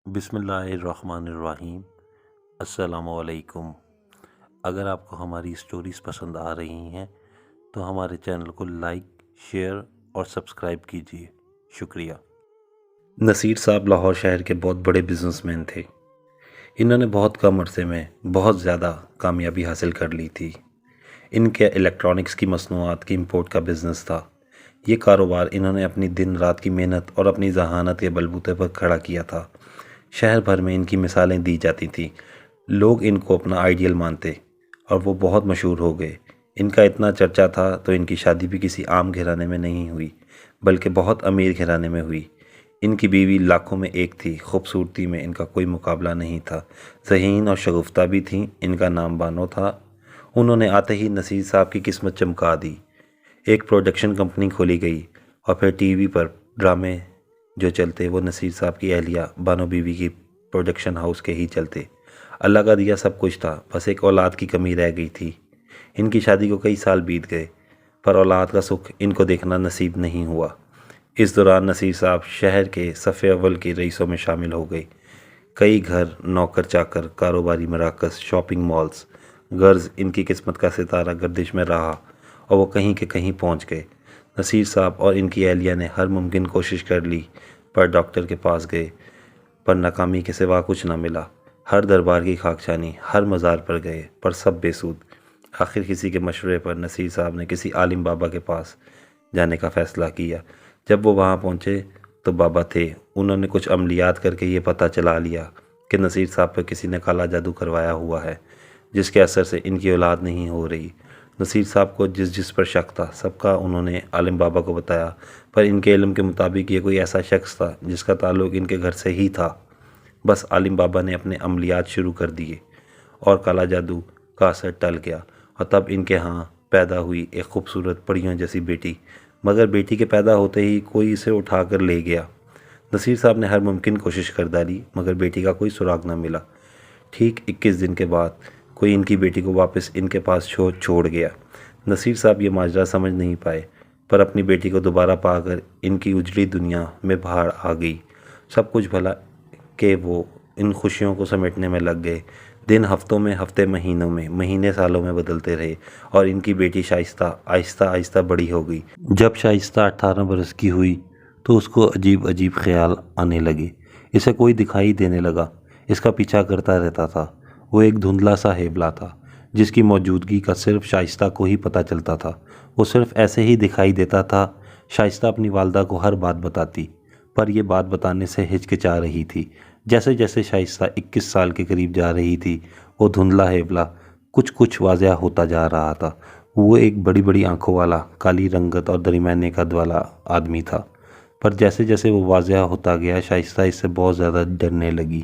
بسم اللہ الرحمن الرحیم۔ السلام علیکم۔ اگر آپ کو ہماری سٹوریز پسند آ رہی ہیں تو ہمارے چینل کو لائک، شیئر اور سبسکرائب کیجیے۔ شکریہ۔ نصیر صاحب لاہور شہر کے بہت بڑے بزنس مین تھے۔ انہوں نے بہت کم عرصے میں بہت زیادہ کامیابی حاصل کر لی تھی۔ ان کے الیکٹرانکس کی مصنوعات کی امپورٹ کا بزنس تھا۔ یہ کاروبار انہوں نے اپنی دن رات کی محنت اور اپنی ذہانت کے بلبوتے پر کھڑا کیا تھا۔ شہر بھر میں ان کی مثالیں دی جاتی تھیں۔ لوگ ان کو اپنا آئیڈیل مانتے اور وہ بہت مشہور ہو گئے۔ ان کا اتنا چرچا تھا تو ان کی شادی بھی کسی عام گھرانے میں نہیں ہوئی بلکہ بہت امیر گھرانے میں ہوئی۔ ان کی بیوی لاکھوں میں ایک تھی۔ خوبصورتی میں ان کا کوئی مقابلہ نہیں تھا۔ ذہین اور شگفتہ بھی تھیں۔ ان کا نام بانو تھا۔ انہوں نے آتے ہی نصیر صاحب کی قسمت چمکا دی۔ ایک پروڈکشن کمپنی کھولی گئی اور پھر ٹی وی پر ڈرامے جو چلتے وہ نصیر صاحب کی اہلیہ بانو بیوی کی پروڈکشن ہاؤس کے ہی چلتے۔ اللہ کا دیا سب کچھ تھا، بس ایک اولاد کی کمی رہ گئی تھی۔ ان کی شادی کو کئی سال بیت گئے پر اولاد کا سکھ ان کو دیکھنا نصیب نہیں ہوا۔ اس دوران نصیر صاحب شہر کے صف اول کے رئیسوں میں شامل ہو گئے۔ کئی گھر، نوکر چاکر، کاروباری مراکز، شاپنگ مالز، غرض ان کی قسمت کا ستارہ گردش میں رہا اور وہ کہیں کے کہیں پہنچ گئے۔ نصیر صاحب اور ان کی اہلیہ نے ہر ممکن کوشش کر لی پر ڈاکٹر کے پاس گئے پر ناکامی کے سوا کچھ نہ ملا۔ ہر دربار کی خاک چھانی، ہر مزار پر گئے پر سب بے سود۔ آخر کسی کے مشورے پر نصیر صاحب نے کسی عالم بابا کے پاس جانے کا فیصلہ کیا۔ جب وہ وہاں پہنچے تو بابا تھے۔ انہوں نے کچھ عملیات کر کے یہ پتہ چلا لیا کہ نصیر صاحب پر کسی نے کالا جادو کروایا ہوا ہے جس کے اثر سے ان کی اولاد نہیں ہو رہی۔ نصیر صاحب کو جس پر شک تھا سب کا انہوں نے عالم بابا کو بتایا پر ان کے علم کے مطابق یہ کوئی ایسا شخص تھا جس کا تعلق ان کے گھر سے ہی تھا۔ بس عالم بابا نے اپنے عملیات شروع کر دیے اور کالا جادو کا اثر ٹل گیا اور تب ان کے ہاں پیدا ہوئی ایک خوبصورت پریوں جیسی بیٹی، مگر بیٹی کے پیدا ہوتے ہی کوئی اسے اٹھا کر لے گیا۔ نصیر صاحب نے ہر ممکن کوشش کر ڈالی مگر بیٹی کا کوئی سراغ نہ ملا۔ ٹھیک 21 دن کے بعد کوئی ان کی بیٹی کو واپس ان کے پاس چھوڑ گیا۔ نصیر صاحب یہ ماجرا سمجھ نہیں پائے پر اپنی بیٹی کو دوبارہ پا کر ان کی اجڑی دنیا میں بہار آ گئی۔ سب کچھ بھلا کہ وہ ان خوشیوں کو سمیٹنے میں لگ گئے۔ دن ہفتوں میں، ہفتے مہینوں میں، مہینے سالوں میں بدلتے رہے اور ان کی بیٹی شائستہ آہستہ آہستہ بڑی ہو گئی۔ جب شائستہ 18 برس کی ہوئی تو اس کو عجیب عجیب خیال آنے لگے۔ اسے کوئی دکھائی دینے لگا، اس کا پیچھا کرتا رہتا تھا۔ وہ ایک دھندلا سا ہیبلا تھا جس کی موجودگی کا صرف شائستہ کو ہی پتہ چلتا تھا۔ وہ صرف ایسے ہی دکھائی دیتا تھا۔ شائستہ اپنی والدہ کو ہر بات بتاتی پر یہ بات بتانے سے ہچکچا رہی تھی۔ جیسے جیسے شائستہ 21 سال کے قریب جا رہی تھی وہ دھندلا ہیبلا کچھ واضح ہوتا جا رہا تھا۔ وہ ایک بڑی بڑی آنکھوں والا، کالی رنگت اور درمیانے قد والا آدمی تھا پر جیسے جیسے وہ واضح ہوتا گیا شائستہ اس سے بہت زیادہ ڈرنے لگی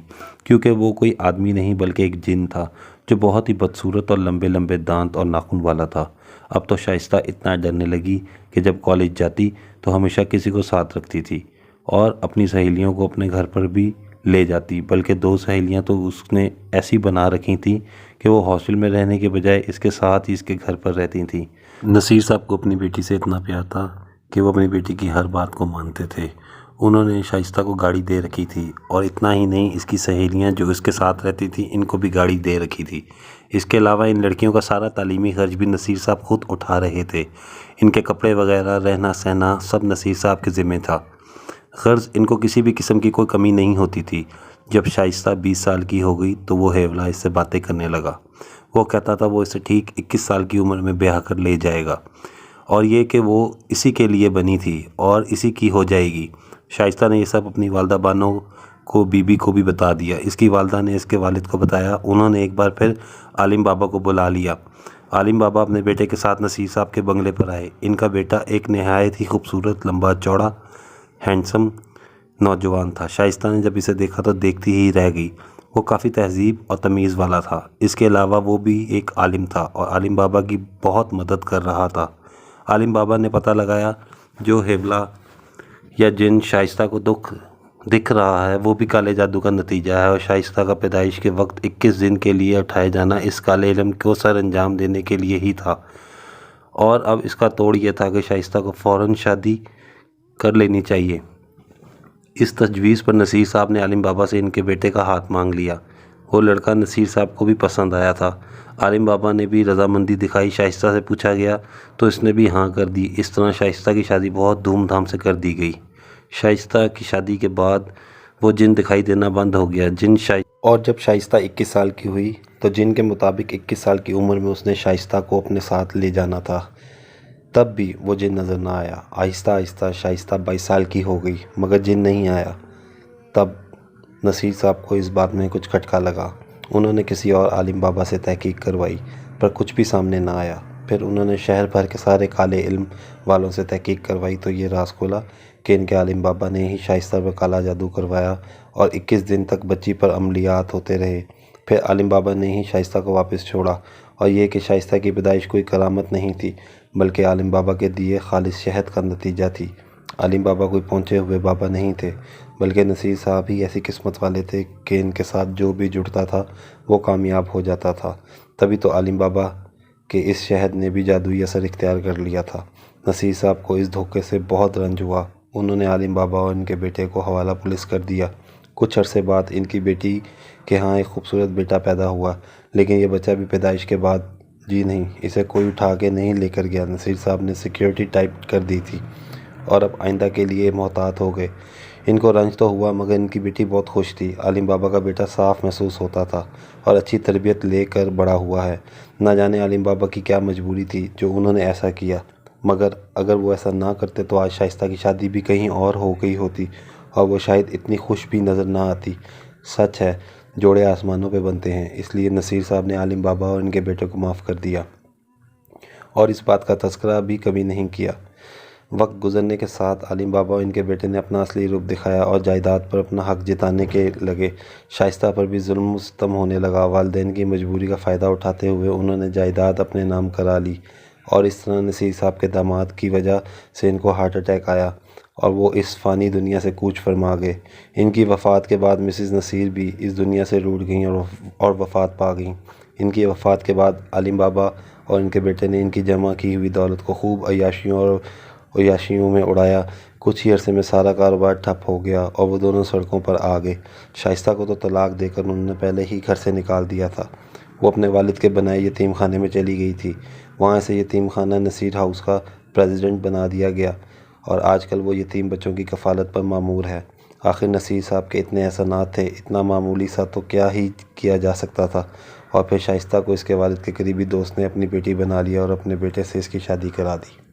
کیونکہ وہ کوئی آدمی نہیں بلکہ ایک جن تھا جو بہت ہی بدصورت اور لمبے لمبے دانت اور ناخن والا تھا۔ اب تو شائستہ اتنا ڈرنے لگی کہ جب کالج جاتی تو ہمیشہ کسی کو ساتھ رکھتی تھی اور اپنی سہیلیوں کو اپنے گھر پر بھی لے جاتی، بلکہ 2 سہیلیاں تو اس نے ایسی بنا رکھی تھیں کہ وہ ہاسٹل میں رہنے کے بجائے اس کے ساتھ ہی اس کے گھر پر رہتی تھیں۔ نصیر صاحب کو اپنی بیٹی سے اتنا پیار تھا کہ وہ اپنی بیٹی کی ہر بات کو مانتے تھے۔ انہوں نے شائستہ کو گاڑی دے رکھی تھی اور اتنا ہی نہیں، اس کی سہیلیاں جو اس کے ساتھ رہتی تھیں ان کو بھی گاڑی دے رکھی تھی۔ اس کے علاوہ ان لڑکیوں کا سارا تعلیمی خرچ بھی نصیر صاحب خود اٹھا رہے تھے۔ ان کے کپڑے وغیرہ، رہنا سہنا سب نصیر صاحب کے ذمہ تھا۔ غرض ان کو کسی بھی قسم کی کوئی کمی نہیں ہوتی تھی۔ جب شائستہ 20 سال کی ہو گئی تو وہ ہیولا اس سے باتیں کرنے لگا۔ وہ کہتا تھا وہ اسے ٹھیک 21 سال کی عمر میں بیاہ کر لے جائے گا اور یہ کہ وہ اسی کے لیے بنی تھی اور اسی کی ہو جائے گی۔ شائستہ نے یہ سب اپنی والدہ بانو کو، بی بی کو بھی بتا دیا۔ اس کی والدہ نے اس کے والد کو بتایا۔ انہوں نے ایک بار پھر عالم بابا کو بلا لیا۔ عالم بابا اپنے بیٹے کے ساتھ نصیر صاحب کے بنگلے پر آئے۔ ان کا بیٹا ایک نہایت ہی خوبصورت، لمبا چوڑا، ہینڈسم نوجوان تھا۔ شائستہ نے جب اسے دیکھا تو دیکھتی ہی رہ گئی۔ وہ کافی تہذیب اور تمیز والا تھا۔ اس کے علاوہ وہ بھی ایک عالم تھا اور عالم بابا کی بہت مدد کر رہا تھا۔ عالم بابا نے پتہ لگایا جو ہیبلا یا جن شائستہ کو دکھ رہا ہے وہ بھی کالے جادو کا نتیجہ ہے اور شائستہ کا پیدائش کے وقت 21 دن کے لیے اٹھائے جانا اس کالے علم کو سر انجام دینے کے لیے ہی تھا۔ اور اب اس کا توڑ یہ تھا کہ شائستہ کو فوراً شادی کر لینی چاہیے۔ اس تجویز پر نصیر صاحب نے عالم بابا سے ان کے بیٹے کا ہاتھ مانگ لیا۔ وہ لڑکا نصیر صاحب کو بھی پسند آیا تھا۔ عالم بابا نے بھی رضامندی دکھائی۔ شائستہ سے پوچھا گیا تو اس نے بھی ہاں کر دی۔ اس طرح شائستہ کی شادی بہت دھوم دھام سے کر دی گئی۔ شائستہ کی شادی کے بعد وہ جن دکھائی دینا بند ہو گیا۔ اور جب شائستہ 21 سال کی ہوئی تو جن کے مطابق 21 سال کی عمر میں اس نے شائستہ کو اپنے ساتھ لے جانا تھا، تب بھی وہ جن نظر نہ آیا۔ آہستہ آہستہ شائستہ 22 سال کی ہو گئی مگر جن نہیں آیا۔ تب نصیر صاحب کو اس بات میں کچھ کھٹکا لگا۔ انہوں نے کسی اور عالم بابا سے تحقیق کروائی پر کچھ بھی سامنے نہ آیا۔ پھر انہوں نے شہر بھر کے سارے کالے علم والوں سے تحقیق کروائی تو یہ راز کھولا کہ ان کے عالم بابا نے ہی شائستہ پر کالا جادو کروایا اور 21 دن تک بچی پر عملیات ہوتے رہے۔ پھر عالم بابا نے ہی شائستہ کو واپس چھوڑا، اور یہ کہ شائستہ کی پیدائش کوئی کرامت نہیں تھی بلکہ عالم بابا کے دیے خالص شہد کا نتیجہ تھی۔ عالم بابا کوئی پہنچے ہوئے بابا نہیں تھے بلکہ نصیر صاحب ہی ایسی قسمت والے تھے کہ ان کے ساتھ جو بھی جڑتا تھا وہ کامیاب ہو جاتا تھا۔ تبھی تو عالم بابا کے اس شہد نے بھی جادوئی اثر اختیار کر لیا تھا۔ نصیر صاحب کو اس دھوکے سے بہت رنج ہوا۔ انہوں نے عالم بابا اور ان کے بیٹے کو حوالہ پولیس کر دیا۔ کچھ عرصے بعد ان کی بیٹی کے ہاں ایک خوبصورت بیٹا پیدا ہوا، لیکن یہ بچہ بھی پیدائش کے بعد جی نہیں، اسے کوئی اٹھا کے نہیں لے کر گیا۔ نصیر صاحب نے سیکیورٹی ٹائپ کر دی تھی اور اب آئندہ کے لیے محتاط ہو گئے۔ ان کو رنج تو ہوا مگر ان کی بیٹی بہت خوش تھی۔ عالم بابا کا بیٹا صاف محسوس ہوتا تھا اور اچھی تربیت لے کر بڑا ہوا ہے۔ نہ جانے عالم بابا کی کیا مجبوری تھی جو انہوں نے ایسا کیا، مگر اگر وہ ایسا نہ کرتے تو آج شائستہ کی شادی بھی کہیں اور ہو گئی ہوتی اور وہ شاید اتنی خوش بھی نظر نہ آتی۔ سچ ہے، جوڑے آسمانوں پہ بنتے ہیں، اس لیے نصیر صاحب نے عالم بابا اور ان کے بیٹے کو معاف کر دیا اور اس بات کا تذکرہ بھی کبھی نہیں کیا۔ وقت گزرنے کے ساتھ عالم بابا اور ان کے بیٹے نے اپنا اصلی روپ دکھایا اور جائیداد پر اپنا حق جتانے کے لگے۔ شائستہ پر بھی ظلم و ستم ہونے لگا۔ والدین کی مجبوری کا فائدہ اٹھاتے ہوئے انہوں نے جائیداد اپنے نام کرا لی اور اس طرح نصیر صاحب کے داماد کی وجہ سے ان کو ہارٹ اٹیک آیا اور وہ اس فانی دنیا سے کوچ فرما گئے۔ ان کی وفات کے بعد مسز نصیر بھی اس دنیا سے روٹھ گئیں اور وفات پا گئیں۔ ان کی وفات کے بعد عالم بابا اور ان کے بیٹے نے ان کی جمع کی ہوئی دولت کو خوب عیاشیوں میں اڑایا۔ کچھ ہی عرصے میں سارا کاروبار ٹھپ ہو گیا اور وہ دونوں سڑکوں پر آ گئے۔ شائستہ کو تو طلاق دے کر انہوں نے پہلے ہی گھر سے نکال دیا تھا۔ وہ اپنے والد کے بنائے یتیم خانے میں چلی گئی تھی۔ وہاں سے یتیم خانہ نصیر ہاؤس کا پریزیڈنٹ بنا دیا گیا اور آج کل وہ یتیم بچوں کی کفالت پر مامور ہے۔ آخر نصیر صاحب کے اتنے احسانات تھے، اتنا معمولی سا تو کیا ہی کیا جا سکتا تھا، اور پھر شائستہ کو اس کے والد کے قریبی دوست نے اپنی بیٹی بنا لیا اور اپنے بیٹے سے اس کی شادی کرا دی۔